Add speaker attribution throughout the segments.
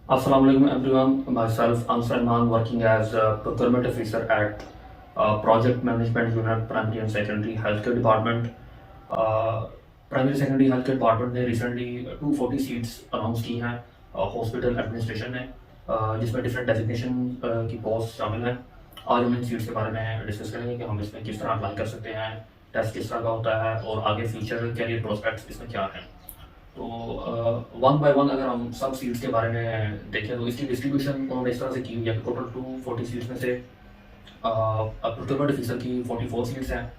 Speaker 1: Assalamu alaikum everyone. Myself, I'm Salman, working as a procurement officer at Project Management Unit, Primary and Secondary Healthcare Department. Uh, Primary Secondary Healthcare Department ने recently 240 seats announce की हैं hospital administration ने, जिसमें different designation की post शामिल हैं। आज हम इन सीट्स के बारे में डिस्कस करेंगे कि हम इसमें किस तरह अप्लाई कर सकते हैं, टेस्ट किस तरह का होता है और आगे फ्यूचर कैरियर प्रोस्पेक्ट्स इसमें क्या हैं। तो वन बाय वन अगर हम सब सीट्स के बारे में देखें तो इसकी डिस्ट्रीब्यूशन उन्होंने इस तरह से की हुई है कि टोटल 240 सीट्स में से प्रोक्योरमेंट ऑफिसर की 44 सीट्स हैं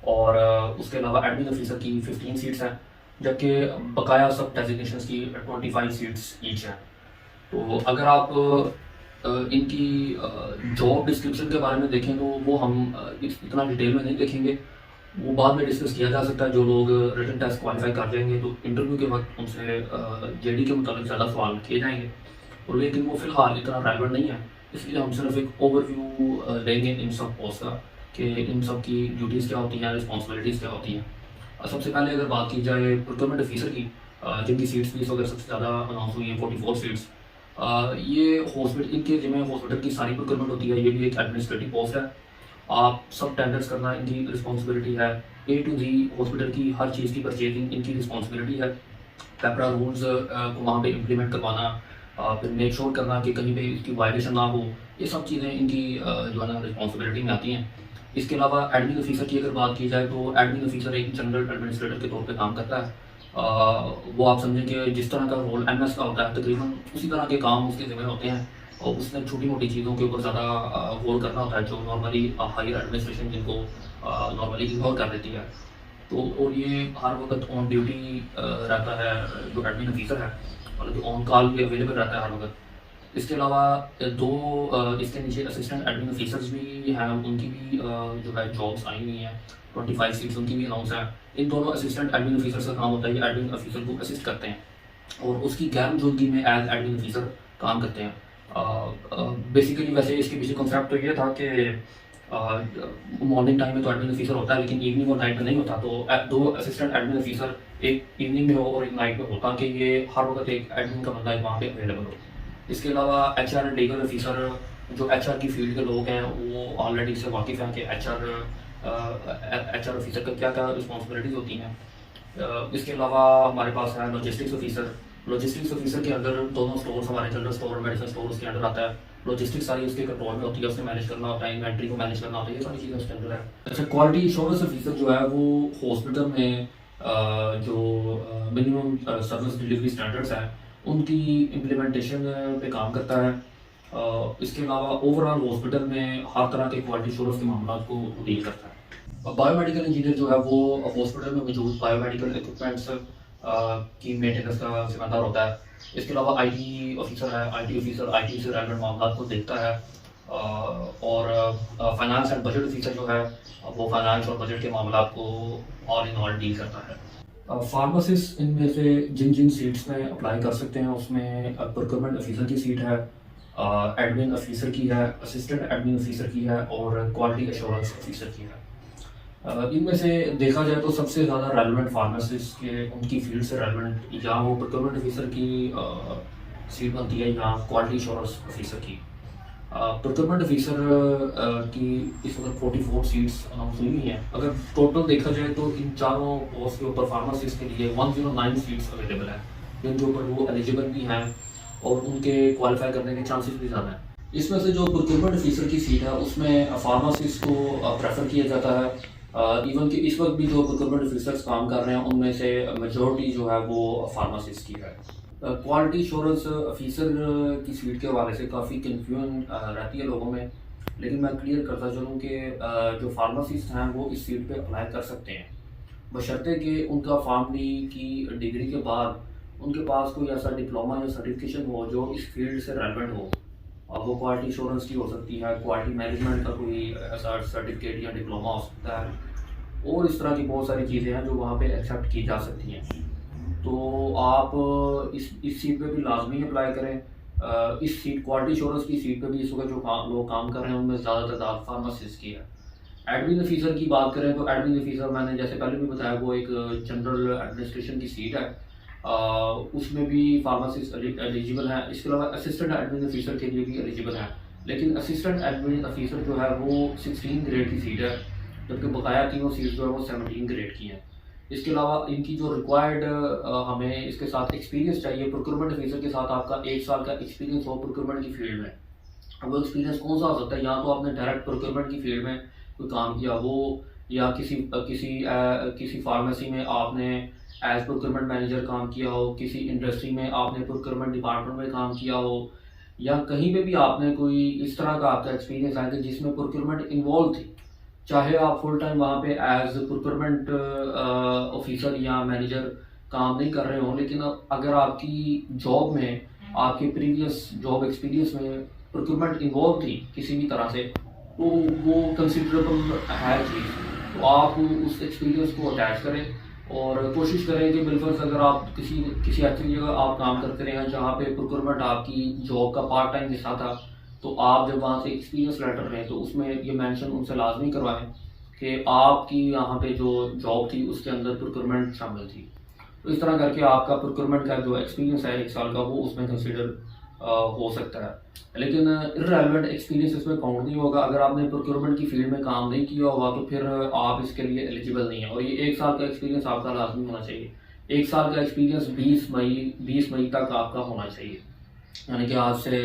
Speaker 1: और उसके अलावा एडमिन ऑफिसर की 15 सीट्स हैं, जबकि बकाया सब डेजिग्नेशंस की 25 सीट्स ईच हैं। तो अगर आप इनकी जॉब डिस्क्रिप्शन के बारे में देखें तो वो हम इतना डिटेल में नहीं देखेंगे, वो बाद में डिस्कस किया जा सकता है। जो लोग रिटन टेस्ट क्वालिफाई कर जाएंगे तो इंटरव्यू के वक्त उनसे जेडी के मुताबिक ज़्यादा सवाल किए जाएंगे, और लेकिन वो फिलहाल इतना रेलेवेंट नहीं है। इसलिए हम सिर्फ एक ओवरव्यू लेंगे इन सब पोस्ट का कि इन सब की ड्यूटीज़ क्या होती हैं, रिस्पॉन्सिबिलिटीज़ क्या होती हैं। सबसे पहले अगर बात की जाए प्रोक्योरमेंट ऑफिसर की, जिनकी सीट्स भी इस वक्त सबसे ज़्यादा अनाउंस हुई हैं 44 सीट्स। ये हॉस्पिटल, इनके जिम्मे हॉस्पिटल की सारी प्रोक्योरमेंट होती है। ये भी एक एडमिनिस्ट्रेटिव पोस्ट है। आप सब टेंडर्स करना इनकी रिस्पॉन्सिबिलिटी है। ए टू जी हॉस्पिटल की हर चीज़ की परचेजिंग इनकी रिस्पॉन्सिबिलिटी है। पेपरा रूल्स को वहाँ पे इम्प्लीमेंट करवाना, फिर मेक श्योर करना कि कहीं पे इसकी वायलेशन ना हो, ये सब चीज़ें इनकी जो है ना रिस्पॉन्सिबिलिटी में आती हैं। इसके अलावा एडमिन ऑफिसर की अगर बात की जाए तो एडमिन ऑफिसर एक जनरल एडमिनिस्ट्रेटर के तौर पे काम करता है। वो आप समझें कि जिस तरह का रोल एमएस का होता है, तकरीबन उसी तरह के काम उसके ज़िम्मे होते हैं, और उसने छोटी मोटी चीज़ों के ऊपर ज़्यादा गौर करना होता है, जो नॉर्मली हायर एडमिनिस्ट्रेशन जिनको नॉर्मली इग्नोर कर देती है। तो और ये हर वक्त ऑन ड्यूटी रहता है जो एडमिन ऑफिसर है, मतलब ऑन कॉल भी अवेलेबल रहता है हर वक्त। इसके अलावा दो इसके नीचे असिस्टेंट एडमिन ऑफिसर्स भी हैं, उनकी भी जो है जॉब्स आई हुई हैं। 25 सीट्स उनकी भी अनाउंस हैं। इन दोनों असिस्टेंट एडमिन ऑफिसर्स का काम होता है ये एडमिन ऑफिसर को असिस्ट करते हैं और उसकी गैर मौजूदगी में एज एडमिन ऑफिसर काम करते हैं। बेसिकली वैसे इसके पीछे कॉन्सेप्ट तो ये था कि मॉर्निंग टाइम में तो एडमिन ऑफिसर होता है, लेकिन इवनिंग और नाइट में नहीं होता। तो दो असिस्टेंट एडमिन ऑफिसर एक इवनिंग में हो और एक नाइट में हो, ताकि ये हर वक्त एक एडमिन का बंदा वहाँ पे अवेलेबल हो। इसके अलावा एचआर एंड लीगल ऑफिसर, जो एचआर की फील्ड के लोग हैं वो ऑलरेडी इससे वाकिफ़ हैं कि एचआर ऑफिसर का क्या क्या रिस्पॉन्सिबिलिटीज़ होती हैं। इसके अलावा हमारे पास है लॉजिस्टिक्स ऑफिसर। लॉजिस्टिक्स ऑफिसर के अंदर दोनों स्टोर्स, हमारे जनरल स्टोर और मेडिसिन स्टोर उसके अंडर आता है। लॉजिस्टिक्स सारी उसके कंट्रोल में होती है, उसने मैनेज करना होता है, इन्वेंट्री को मैनेज करना होता है, ये सारी चीज़ें उसके अंदर है। अच्छा, क्वालिटी इंश्योरेंस ऑफिसर जो है वो हॉस्पिटल में जो मिनिमम सर्विस डिलीवरी स्टैंडर्ड्स हैं उनकी इम्प्लीमेंटेशन पे काम करता है। इसके अलावा ओवरऑल हॉस्पिटल में हर तरह के क्वालिटी इंश्योरेंस के मामलों को डील करता है। बायोमेडिकल इंजीनियर जो है वो हॉस्पिटल में मौजूद बायोमेडिकल इक्विपमेंट्स की मेंटेनेंस का जिम्मेदार होता है। इसके अलावा आईटी ऑफिसर है। आईटी ऑफिसर आईटी से रेलेवेंट मामला को देखता है। और फाइनेंस एंड बजट ऑफिसर जो है वो फाइनेंस और बजट के मामला को ऑल इन ऑल डील करता है। फार्मासिस्ट इनमें से जिन जिन सीट्स में अप्लाई कर सकते हैं उसमें प्रोक्योरमेंट ऑफिसर की सीट है, एडमिन ऑफिसर की है, असिस्टेंट एडमिन ऑफिसर की है और क्वालिटी एश्योरेंस ऑफिसर की है। इनमें से देखा जाए तो सबसे ज़्यादा रेलेवेंट फार्मासिस्ट के उनकी फील्ड से रेलेवेंट या वो प्रोक्योरमेंट ऑफिसर की सीट बनती है या क्वालिटी एश्योरेंस ऑफिसर की। प्रोक्योरमेंट ऑफिसर की इस वक्त 44 सीट्स अनाउंस हुई हैं। अगर टोटल देखा जाए तो इन चारों पोस्ट के ऊपर फार्मासिस्ट के लिए 109 सीट्स अवेलेबल है, जिनके ऊपर वो एलिजिबल भी हैं और उनके क्वालिफाई करने के चांसेस भी ज़्यादा हैं। इसमें से जो प्रोक्योरमेंट ऑफिसर की सीट है उसमें फार्मासिस्ट को प्रेफर किया जाता है। इवन कि इस वक्त भी जो प्रोक्योरमेंट ऑफिसर्स काम कर रहे हैं उनमें से मेजॉरिटी जो है वो फार्मासिस्ट की है। क्वालिटी इंश्योरेंस ऑफिसर की सीट के हवाले से काफ़ी कन्फ्यूजन रहती है लोगों में, लेकिन मैं क्लियर करता चलूँ कि जो फार्मासिस्ट हैं वो इस सीट पे अप्लाई कर सकते हैं, बशर्ते कि उनका फार्मडी की डिग्री के बाद उनके पास कोई ऐसा डिप्लोमा या सर्टिफिकेशन हो जो इस फील्ड से रेलेवेंट हो। अब वो क्वालिटी इंश्योरेंस की हो सकती है, क्वालिटी मैनेजमेंट का कोई ऐसा सर्टिफिकेट या डिप्लोमा हो सकता है, और इस तरह की बहुत सारी चीज़ें हैं जो वहाँ पे एक्सेप्ट की जा सकती हैं। तो आप इस सीट पे भी लाजमी अप्लाई करें। इस सीट क्वालिटी इंश्योरेंस की सीट पे भी इस वक्त जो लोग काम कर रहे हैं उनमें ज़्यादा तादाद फार्मासिस्ट की है। एडमिन ऑफिसर की बात करें तो एडमिन ऑफिसर मैंने जैसे पहले भी बताया वो एक जनरल एडमिनिस्ट्रेशन की सीट है। उसमें भी फार्मासिस्ट एलिजिबल हैं। इसके अलावा असिस्टेंट एडमिन ऑफिसर के लिए भी एलिजिबल हैं, लेकिन असिस्टेंट एडमिन ऑफिसर जो है वो 16 ग्रेड की सीट है, जबकि बकाया तीनों सीट जो है वो 17 ग्रेड की हैं। इसके अलावा इनकी जो रिक्वायर्ड हमें इसके साथ एक्सपीरियंस चाहिए। प्रोक्योरमेंट ऑफिसर के साथ आपका 1 साल का एक्सपीरियंस हो प्रोक्योरमेंट की फील्ड में। अब वो एक्सपीरियंस कौन सा हो सकता है, या तो आपने डायरेक्ट प्रोक्योरमेंट की फील्ड में कोई काम किया वो, या किसी फार्मेसी में आपने एज प्रोक्योरमेंट मैनेजर काम किया हो, किसी इंडस्ट्री में आपने प्रोक्योरमेंट डिपार्टमेंट में काम किया हो, या कहीं पे भी आपने कोई इस तरह का आपका एक्सपीरियंस आया कि जिसमें प्रोक्योरमेंट इन्वॉल्व थी। चाहे आप फुल टाइम वहाँ पे एज प्रोक्योरमेंट ऑफिसर या मैनेजर काम नहीं कर रहे हो, लेकिन अगर आपकी जॉब में आपके प्रीवियस जॉब एक्सपीरियंस में प्रोक्योरमेंट इन्वॉल्व थी किसी भी तरह से, तो वो कंसिडरेबल है चीज़। तो आप उस एक्सपीरियंस को अटैच करें और कोशिश करें कि बिलफर्ज अगर आप किसी किसी ऐसी जगह आप काम करते रहे हैं जहाँ पे प्रोक्योरमेंट आपकी जॉब का पार्ट टाइम हिस्सा था, तो आप जब वहाँ से एक्सपीरियंस लेटर लें तो उसमें ये मेंशन उनसे लाजमी करवाएं कि आपकी यहाँ पे जो जॉब थी उसके अंदर प्रोक्योरमेंट शामिल थी। तो इस तरह करके आपका प्रोक्योरमेंट का जो एक्सपीरियंस है 1 साल का वो उसमें कंसिडर हो सकता है, लेकिन इररेलेवेंट एक्सपीरियंस इसमें काउंट नहीं होगा। अगर आपने प्रोक्योरमेंट की फील्ड में काम नहीं किया होगा तो फिर आप इसके लिए एलिजिबल नहीं है, और ये 1 साल का एक्सपीरियंस आपका लाजमी होना चाहिए। 1 साल का एक्सपीरियंस 20 मई तक आपका होना चाहिए, यानी कि आज से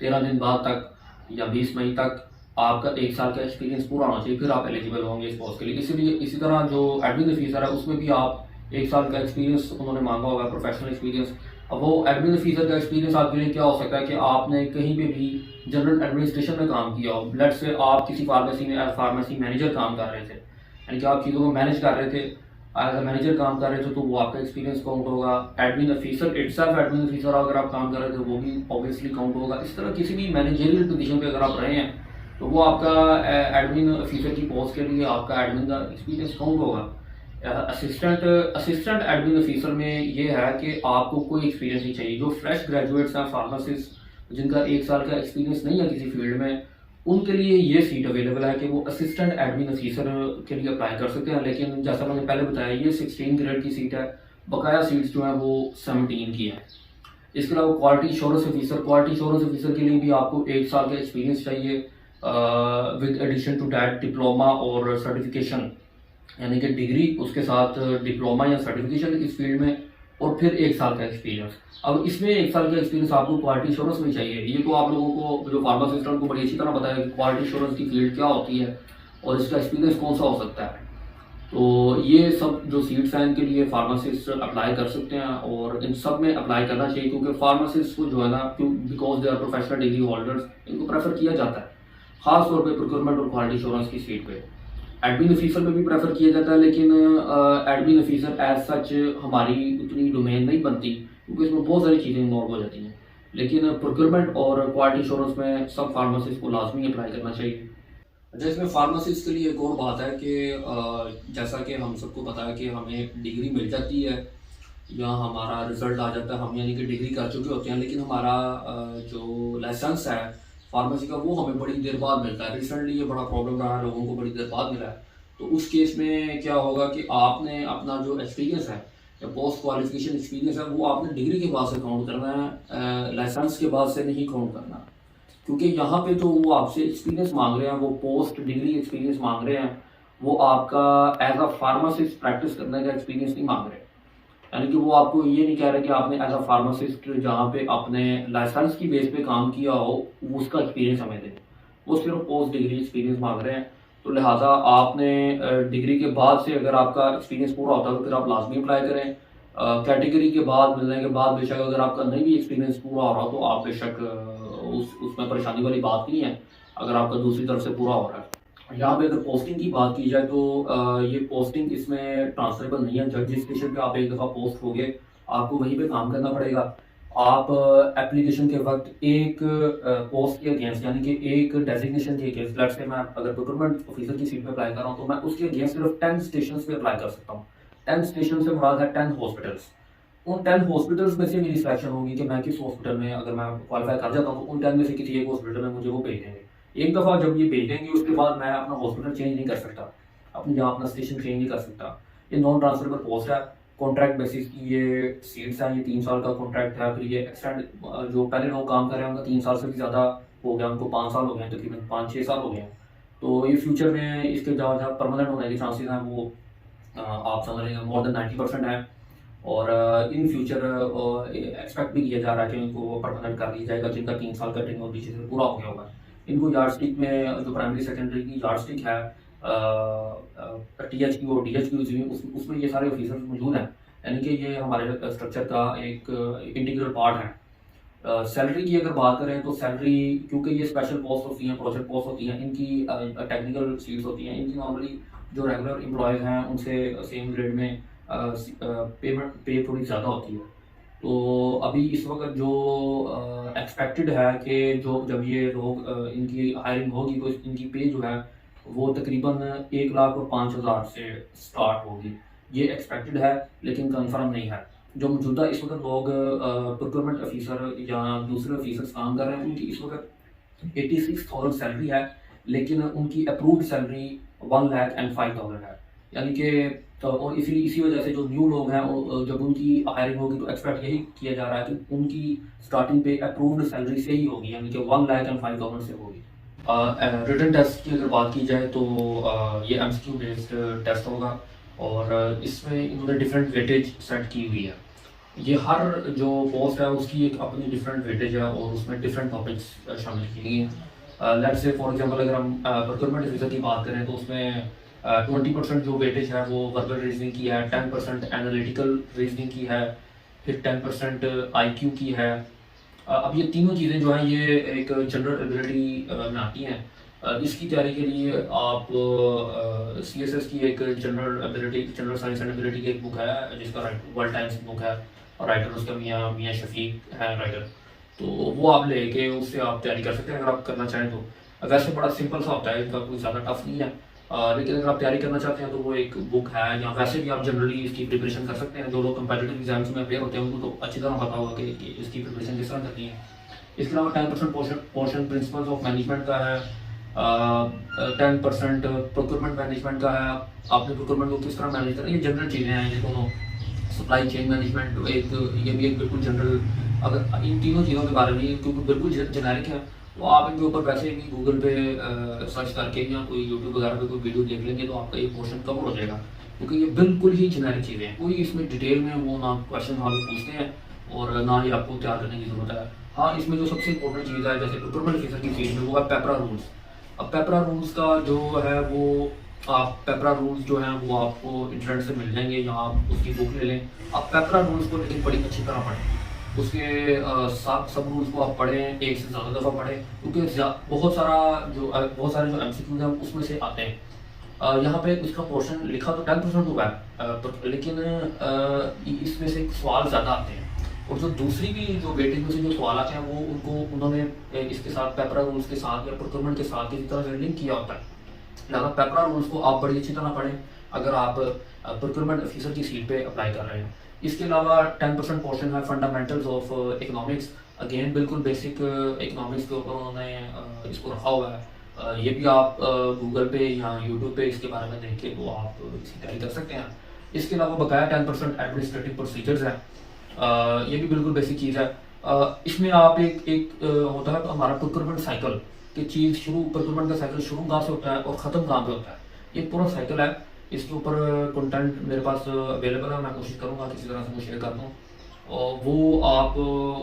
Speaker 1: 13 दिन बाद तक या 20 मई तक आपका 1 साल का एक्सपीरियंस पूरा होना चाहिए, फिर आप एलिजिबल होंगे इस पोस्ट के लिए। इसीलिए इसी तरह जो एडमिन ऑफिसर है उसमें भी आप 1 साल का एक्सपीरियंस उन्होंने मांगा होगा, प्रोफेशनल एक्सपीरियंस। अब वो एडमिन ऑफिसर का एक्सपीरियंस आपके लिए क्या हो सकता है कि आपने कहीं पे भी जनरल एडमिनिस्ट्रेशन में काम किया हो। लेट्स से आप किसी फार्मेसी में एज फार्मेसी मैनेजर काम कर रहे थे, यानी कि आप चीज़ों को मैनेज कर रहे थे, एज अ मैनेजर काम कर रहे थे, तो वो आपका एक्सपीरियंस काउंट होगा। Admin officer itself admin officer अगर आप काम कर रहे थे वो भी ऑब्वियसली काउंट होगा। इस तरह किसी भी मैनेजरियल पोजीशन पे अगर आप रहे हैं तो वो आपका एडमिन ऑफिसर की पोस्ट के लिए आपका एडमिन का एक्सपीरियंस काउंट होगा। असिस्टेंट एडमिन ऑफिसर में ये है कि आपको कोई एक्सपीरियंस नहीं चाहिए। जो फ्रेश ग्रेजुएट्स हैं फार्मासिस्ट जिनका 1 साल का एक्सपीरियंस नहीं है किसी फील्ड में, उनके लिए ये सीट अवेलेबल है कि वो असिस्टेंट एडमिन ऑफिसर के लिए अप्लाई कर सकते हैं। लेकिन जैसा मैंने पहले बताया ये 16 ग्रेड की सीट है, बकाया सीट्स जो हैं वो 17 की हैं। इसके अलावा क्वालिटी इंश्योरेंस ऑफिसर के लिए भी आपको 1 साल का एक्सपीरियंस चाहिए with addition to that diploma और सर्टिफिकेशन, यानी कि डिग्री उसके साथ डिप्लोमा या सर्टिफिकेशन इस फील्ड में, और फिर 1 साल का एक्सपीरियंस। अब इसमें 1 साल का एक्सपीरियंस आपको क्वालिटी इंश्योरेंस में चाहिए। ये तो आप लोगों को जो फार्मासिस्ट हैं उनको बड़ी अच्छी तरह बताया कि क्वालिटी इंश्योरेंस की फील्ड क्या होती है और इसका एक्सपीरियंस कौन सा हो सकता है। तो ये सब जो सीट्स हैं इनके लिए फार्मासिस्ट अप्लाई कर सकते हैं, और इन सब में अप्लाई करना चाहिए क्योंकि फार्मासिस्ट को जो है ना, because they are professional degree holders, इनको प्रेफर किया जाता है खास तौर पे प्रोक्योरमेंट और क्वालिटी इंश्योरेंस की सीट पे। एडमिन ऑफिसर में भी प्रेफर किया जाता है, लेकिन एडमिन ऑफिसर एज सच हमारी उतनी डोमेन नहीं बनती क्योंकि इसमें बहुत सारी चीज़ें इन्वॉल्व हो जाती हैं। लेकिन प्रोक्योरमेंट और क्वालिटी इंश्योरेंस में सब फार्मासिस्ट को लाजमी अप्लाई करना चाहिए। अच्छा, इसमें फार्मासिस्ट के लिए एक और बात है कि जैसा कि हम सबको पता है कि हमें डिग्री मिल जाती है या हमारा रिजल्ट आ जाता है, हम यानी कि डिग्री कर चुके होते हैं, लेकिन हमारा जो लाइसेंस है फार्मेसी का वो हमें बड़ी देर बाद मिलता है। रिसेंटली ये बड़ा प्रॉब्लम रहा है, लोगों को बड़ी देर बाद मिला है। तो उस केस में क्या होगा कि आपने अपना जो एक्सपीरियंस है या पोस्ट क्वालिफिकेशन एक्सपीरियंस है वो आपने डिग्री के बाद से काउंट करना है, लाइसेंस के बाद से नहीं काउंट करना, क्योंकि यहाँ पे जो वो आपसे एक्सपीरियंस मांग रहे हैं, वो पोस्ट डिग्री एक्सपीरियंस मांग रहे हैं, वो आपका एज अ फार्मासिस्ट प्रैक्टिस करने का एक्सपीरियंस नहीं मांग रहे। यानी कि वो आपको ये नहीं कह रहे कि आपने एज अ फार्मासिस्ट जहाँ पे अपने लाइसेंस की बेस पे काम किया हो उसका एक्सपीरियंस हमें दें, वो सिर्फ पोस्ट डिग्री एक्सपीरियंस मांग रहे हैं। तो लिहाजा आपने डिग्री के बाद से अगर आपका एक्सपीरियंस पूरा होता है तो फिर आप लाजमी अप्लाई करें। कैटेगरी के बाद मिलने के बाद बेशक अगर आपका नहीं भी एक्सपीरियंस पूरा हो रहा तो आप बेशक उसमें परेशानी वाली बात नहीं है अगर आपका दूसरी तरफ से पूरा हो रहा है। यहाँ पे अगर पोस्टिंग की बात की जाए तो ये पोस्टिंग इसमें ट्रांसफरेबल नहीं है। जिस स्टेशन पे आप एक दफ़ा पोस्ट हो गए आपको वहीं पे काम करना पड़ेगा। आप एप्लीकेशन के वक्त एक पोस्ट के अगेंस्ट यानी कि एक डेजिग्नेशन के अगेंस्ट, लेट्स से मैं अगर प्रोक्योरमेंट ऑफिसर की सीट पे अप्लाई कर रहा हूँ तो मैं उसके अगेंस्ट सिर्फ 10 स्टेशन पे अप्लाई कर सकता हूँ। 10 स्टेशन से मुराद है 10 हॉस्पिटल्स। उन 10 हॉस्पिटल्स में से मेरी सिलेक्शन होगी कि मैं किस हॉस्पिटल में अगर मैं क्वालिफाई कर जाता हूँ तो उन 10 में से किसी एक हॉस्पिटल में मुझे वो भेज देंगे। एक दफ़ा जब ये भेज देंगे उसके बाद मैं अपना हॉस्पिटल चेंज नहीं कर सकता, अपनी जहाँ अपना स्टेशन चेंज नहीं कर सकता। ये नॉन ट्रांसफरेबल पोस्ट है। कॉन्ट्रैक्ट बेसिस की ये सीट्स हैं, ये 3 साल का कॉन्ट्रैक्ट है। फिर ये एक्सटेंड जो पहले लोग काम कर रहे हैं उनका 3 साल से भी ज़्यादा हो गया, उनको 5 साल हो गए हैं, तकरीबन 5-6 साल हो गए हैं। तो ये फ्यूचर में इसके जहाँ जहाँ परमानेंट होने के चांसेस हैं वो आप समझ लेंगे मोर देन 90% है। और इन फ्यूचर एक्सपेक्ट भी किया जा रहा है कि इनको परमानेंट कर दिया जाएगा, जिनका 3 साल का टेन्योर पीछे से पूरा हो गया होगा। इनको यार्डस्टिक में जो प्राइमरी सेकेंडरी की यार्डस्टिक है THQ और DHQ उसमें ये सारे ऑफिसर्स मौजूद हैं, यानी कि ये हमारे स्ट्रक्चर का एक इंटीग्रल पार्ट है। सैलरी की अगर बात करें तो सैलरी, क्योंकि ये स्पेशल पोस्ट होती हैं, प्रोजेक्ट पोस्ट होती हैं, इनकी टेक्निकल सीट्स होती हैं, इनकी नॉर्मली जो रेगुलर एम्प्लॉयज़ हैं उनसे सेम ग्रेड में पेमेंट पे थोड़ी ज़्यादा होती है। तो अभी इस वक्त जो एक्सपेक्टेड है कि जो जब ये लोग इनकी हायरिंग होगी तो इनकी पे जो है वो तकरीबन 1,05,000 से स्टार्ट होगी। ये एक्सपेक्टेड है लेकिन कंफर्म नहीं है। जो मौजूदा इस वक्त लोग प्रोक्योरमेंट ऑफिसर या दूसरे ऑफिसर्स काम कर रहे हैं उनकी इस वक्त 86,000 सैलरी है, लेकिन उनकी अप्रूव्ड सैलरी 1,05,000 है। यानी कि तो और इसी वजह से जो न्यू लोग हैं जब उनकी हायरिंग होगी तो एक्सपेक्ट यही किया जा रहा है कि उनकी स्टार्टिंग पे अप्रूव्ड सैलरी से ही होगी, यानी कि 1,05,000 से होगी। रिटन टेस्ट की अगर बात की जाए तो ये MCQ बेस्ड टेस्ट होगा और इसमें इन्होंने डिफरेंट वेटेज सेट की हुई है। ये हर जो पोस्ट है उसकी एक अपनी डिफरेंट वेटेज है और उसमें डिफरेंट टॉपिक्स शामिल किए गए हैं। लेट्स से फॉर एग्जांपल अगर हम प्रोक्योरमेंट ऑफिसर की बात करें तो उसमें 20% जो वेटेज है वो वर्बल रीजनिंग की है, 10% एनालिटिकल रीजनिंग की है, फिर 10% IQ की है। अब ये तीनों चीज़ें जो हैं ये एक जनरल एबिलिटी में आती हैं। इसकी तैयारी के लिए आप CSS की एक general ability, general science and ability की एक बुक है जिसका वर्ल्ड टाइम्स बुक है और राइटर उसका मियाँ शफीक है राइटर, तो वो आप लेके उससे आप तैयारी कर सकते हैं अगर आप करना चाहें तो। वैसे बड़ा सिंपल सा होता है, इनका कोई ज़्यादा टफ नहीं है, लेकिन अगर आप तैयारी करना चाहते हैं तो वो एक बुक है, या वैसे भी आप जनरली इसकी प्रिपरेशन कर सकते हैं। जो लोग कंपेटिटिव एग्जाम्स में अपेयर होते हैं उनको तो अच्छी तरह पता होगा कि इसकी प्रिपरेशन किस तरह करनी है। इसके अलावा 10% पोर्शन प्रिंसिपल्स ऑफ मैनेजमेंट का है, 10% प्रोक्योरमेंट मैनेजमेंट का है, आपने प्रोक्योरमेंट को किस तरह मैनेज करना है, ये जनरल चीज़ें हैं ये दोनों। सप्लाई चेन मैनेजमेंट एक, ये भी एक बिल्कुल जनरल, अगर इन तीनों चीज़ों के बारे में क्योंकि बिल्कुल जेनेरिक है तो आप इनके ऊपर वैसे भी गूगल पे सर्च करके या कोई यूट्यूब वगैरह पे कोई वीडियो देख लेंगे तो आपका ये पोर्शन कवर हो जाएगा, क्योंकि ये बिल्कुल ही जेनेरिक चीज़ें हैं। कोई इसमें डिटेल में वो ना क्वेश्चन वहाँ पे पूछते हैं और ना ही आपको तैयार करने की ज़रूरत है। हाँ, इसमें जो सबसे इंपॉर्टेंट चीज़ है जैसे प्रोक्योरमेंट ऑफिसर की फील्ड में वो है पेपरा रूल्स। अब पेपरा रूल्स का जो है वो आप पेपरा रूल्स जो हैं वो आपको इंटरनेट से मिल जाएंगे या आप उसकी बुक ले लें। आप पेपरा रूल्स को लेकिन बड़ी अच्छी तरह पढ़ें, उसके साथ सब रूल्स को आप पढ़ें, एक से ज़्यादा दफ़ा पढ़ें, क्योंकि बहुत सारे जो MCQs हैं उसमें से आते हैं। यहाँ पे उसका पोर्शन लिखा तो 10% हुआ है, लेकिन इसमें से सवाल ज़्यादा आते हैं और जो दूसरी भी जो वेटेज में से जो सवाल आते हैं वो उन्होंने इसके साथ पेपरा रूल्स के साथ या प्रोक्योरमेंट के साथ किसी तरह से लिंक किया होता है। लिहाजा पेपरा रूल्स को आप बड़ी अच्छी तरह पढ़ें अगर आप प्रोक्योरमेंट ऑफिसर की सीट पे अप्लाई कर रहे हैं। इसके अलावा 10% पोर्शन है फंडामेंटल्स ऑफ इकोनॉमिक्स, अगेन बिल्कुल बेसिक इकोनॉमिक्स के ऊपर उन्होंने इसको रखा हुआ है। ये भी आप गूगल पे या यूट्यूब पे इसके बारे में देख के तो आप इसकी तैयारी कर सकते हैं। इसके अलावा बकाया 10% एडमिनिस्ट्रेटिव प्रोसीजर्स हैं, ये भी बिल्कुल बेसिक चीज़ है। इसमें आप एक होता है हमारा प्रोक्योरमेंट साइकिल की चीज़ शुरू, प्रोक्योरमेंट का साइकिल शुरू कहाँ से होता है और ख़त्म कहाँ पे होता है, ये पूरा साइकिल है। इसके ऊपर कंटेंट मेरे पास अवेलेबल है, मैं कोशिश करूँगा किसी तरह से वो शेयर कर दूँ और वो आप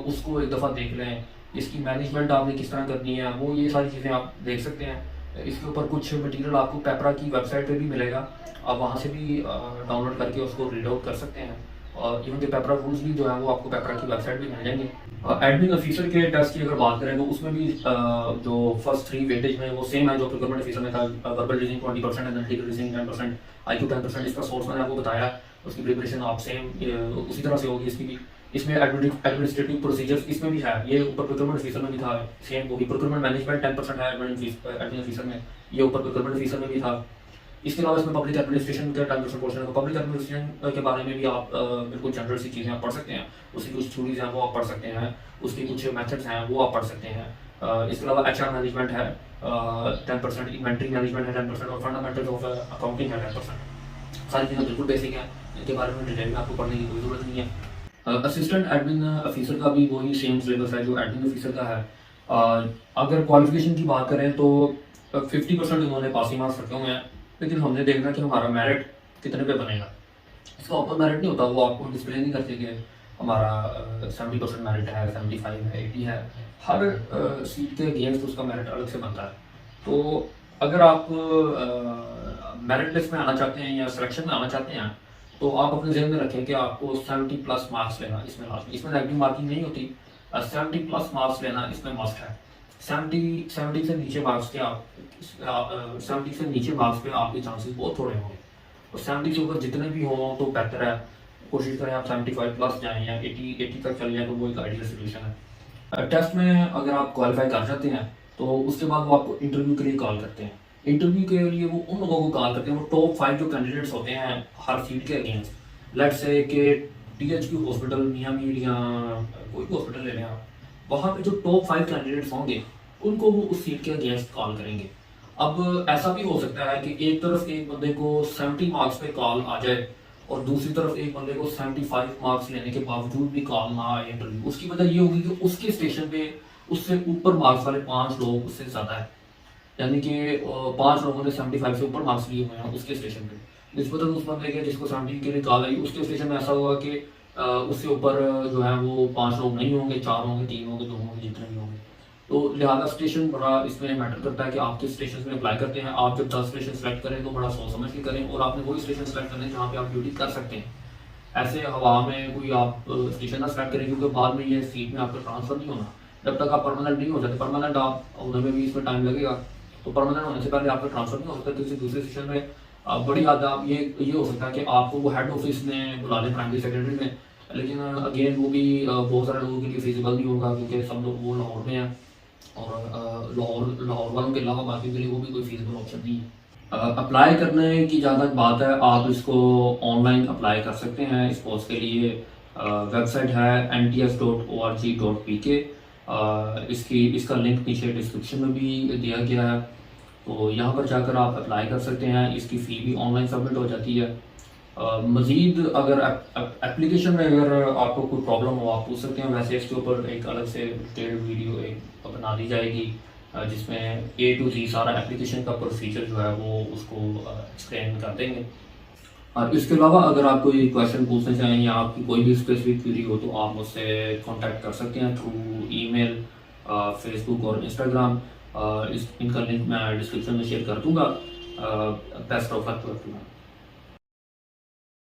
Speaker 1: उसको एक दफ़ा देख लें। इसकी मैनेजमेंट आपने किस तरह करनी है वो ये सारी चीज़ें आप देख सकते हैं। इसके ऊपर कुछ मटेरियल आपको पेपरा की वेबसाइट पे भी मिलेगा, आप वहाँ से भी डाउनलोड करके उसको रीड आउट कर सकते हैं। और इवन के पेपरा रूल्स भी जो है वो आपको पेपरा की वेबसाइट भी मिल जाएंगे। एडमिन ऑफिसर के टेस्ट की अगर बात करें तो उसमें भी जो फर्स्ट 3 वेटेज में वो सेम है जो प्रोक्योरमेंट ऑफिसर में था। Verbal reasoning 20%, analytical reasoning 10%, IQ 10%। इसका सोर्स मैंने आपको बताया, उसकी प्रिपरेशन आप सेम उसी तरह से होगी इसकी भी। इसमें एडमिनिस्ट्रेटिव प्रोसीजर्स इसमें भी है, ये ऊपर प्रोक्योरमेंट ऑफिसर में भी था सेम, वो भी प्रोक्योरमेंट मैनेजमेंट 10% है एडमिन ऑफिसर में, ये ऊपर प्रोक्योरमेंट ऑफिसर में भी था। इसके अलावा इसमें पब्लिक एडमिनिस्ट्रेशन का 10% पोर्शन है। पब्लिक एडमिनिस्ट्रेशन के बारे में भी आप बिल्कुल जनरल सी चीज़ें आप पढ़ सकते हैं, उसकी कुछ थ्योरीज हैं वो आप पढ़ सकते हैं, उसके कुछ मेथड्स हैं वो आप पढ़ सकते हैं। इसके अलावा HR मैनेजमेंट है 10%, इन्वेंट्री मैनेजमेंट है 10% और फंडामेंटल्स ऑफ अकाउंटिंग है 10%। सारी चीज़ें बिल्कुल बेसिक हैं, इनके बारे में डिटेल में आपको पढ़ने की कोई ज़रूरत नहीं है। असिस्टेंट एडमिन ऑफिसर का भी वही सेम सिलेबस है जो एडमिन ऑफिसर का है। अगर क्वालिफिकेशन की बात करें तो 50% उन्होंने पासिंग मार्क्स रखे हुए हैं, लेकिन हमने देखना कि हमारा मेरिट कितने पे बनेगा। इसका ओपन मेरिट नहीं होता, वो आपको डिस्प्ले नहीं करते कि हमारा 70% मेरिट है, 75 है, 80 है। हर सीट के अगेंस्ट उसका मेरिट अलग से बनता है। तो अगर आप मेरिट लिस्ट में आना चाहते हैं या सिलेक्शन में आना चाहते हैं तो आप अपने जहन में रखें कि आपको 70 प्लस मार्क्स लेना इसमें लास्ट में, इसमें नेगेटिव मार्किंग नहीं होती। 70 प्लस मार्क्स लेना इसमें मस्ट है। 70 से नीचे मार्क्स के आप 70 से नीचे मार्क्स पे आपके चांसेस बहुत थोड़े होंगे। तो 70 से ऊपर जितने भी हों तो बेहतर है। कोशिश करें आप 75 प्लस जाएं या 80 तक चल जाएं, तो वो एक आइडियल सोल्यूशन है। टेस्ट में अगर आप क्वालिफाई कर जाते हैं तो उसके बाद वो आपको इंटरव्यू के लिए कॉल करते हैं। इंटरव्यू के लिए वो उन लोगों को कॉल करते हैं, वो टॉप 5 जो कैंडिडेट्स होते हैं हर सीट के अगेंस्ट। लेट्स से कि THQ हॉस्पिटल, मियाँ मीर या कोई भी हॉस्पिटल ले लें आप, वहाँ पे जो टॉप 5 कैंडिडेट्स होंगे उनको वो उस सीट के अगेंस्ट कॉल करेंगे। अब ऐसा भी हो सकता है कि एक तरफ एक बंदे को 70 मार्क्स पे कॉल आ जाए और दूसरी तरफ एक बंदे को 75 मार्क्स लेने के बावजूद भी कॉल ना आए इंटरव्यू। उसकी वजह ये होगी कि उसके स्टेशन पे उससे ऊपर मार्क्स वाले 5 लोग उससे ज़्यादा है, यानी कि 5 लोगों ने 75 से ऊपर मार्क्स लिए हुए हैं उसके स्टेशन पे। निस्बतन उस बंदे के जिसको 70 के लिए कॉल आई, उसके स्टेशन में ऐसा हुआ कि उससे ऊपर जो है वो 5 लोग नहीं होंगे, 4 होंगे, 3 होंगे, 2 होंगे, जितने भी होंगे। तो लिहाजा स्टेशन बड़ा इसमें मैटर करता है कि आप किस स्टेशन में अप्लाई करते हैं। आप जब 10 स्टेशन सेलेक्ट करें तो बड़ा सोच समझ के करें, और आपने वही स्टेशन सेलेक्ट करने जहाँ पे आप ड्यूटी कर सकते हैं। ऐसे हवा में कोई आप स्टेशन ना सेलेक्ट करें, क्योंकि बाद में ये सीट में आपका ट्रांसफर नहीं होना जब तक आप परमानेंट नहीं हो जाते। परमानेंट आप होने में भी इसमें टाइम लगेगा, तो परमानेंट होने से पहले आपका ट्रांसफर नहीं हो सकता किसी दूसरे स्टेशन में। बड़ी याद आप ये हो सकता है कि आपको वो हेड ऑफिस में बुला लें, प्राइमरी सेक्रेटरी में, लेकिन अगेन वो भी बहुत सारे लोगों के लिए फिजिबल नहीं होगा, क्योंकि सब लोग वो लाहौर में हैं और लाहौर वालों के अलावा बाकी के लिए वो भी कोई फीसिबल ऑप्शन नहीं है। अप्लाई करने की जहाँ तक बात है, आप इसको ऑनलाइन अप्लाई कर सकते हैं इस पोस्ट के लिए। वेबसाइट है nts.org.pk। इसका लिंक पीछे डिस्क्रिप्शन में भी दिया गया है, तो यहाँ पर जाकर आप अप्लाई कर सकते हैं। इसकी फ़ी भी ऑनलाइन सबमिट हो जाती है। मज़ीद अगर एप्लीकेशन में अगर आपको कोई प्रॉब्लम हो आप पूछ सकते हैं। वैसे इसके ऊपर एक अलग से डिटेल्ड वीडियो एक बना दी जाएगी जिसमें A to Z सारा एप्लीकेशन का प्रोसीजर जो है वो उसको एक्सप्लेन कर देंगे। और इसके अलावा अगर आप कोई क्वेश्चन पूछना चाहें या आपकी कोई भी स्पेसिफिक क्वेरी हो तो आप मुझसे कांटेक्ट कर सकते हैं थ्रू ईमेल, फेसबुक और इंस्टाग्राम। इनका लिंक मैं डिस्क्रिप्शन में शेयर कर दूँगा। Best of luck to everyone.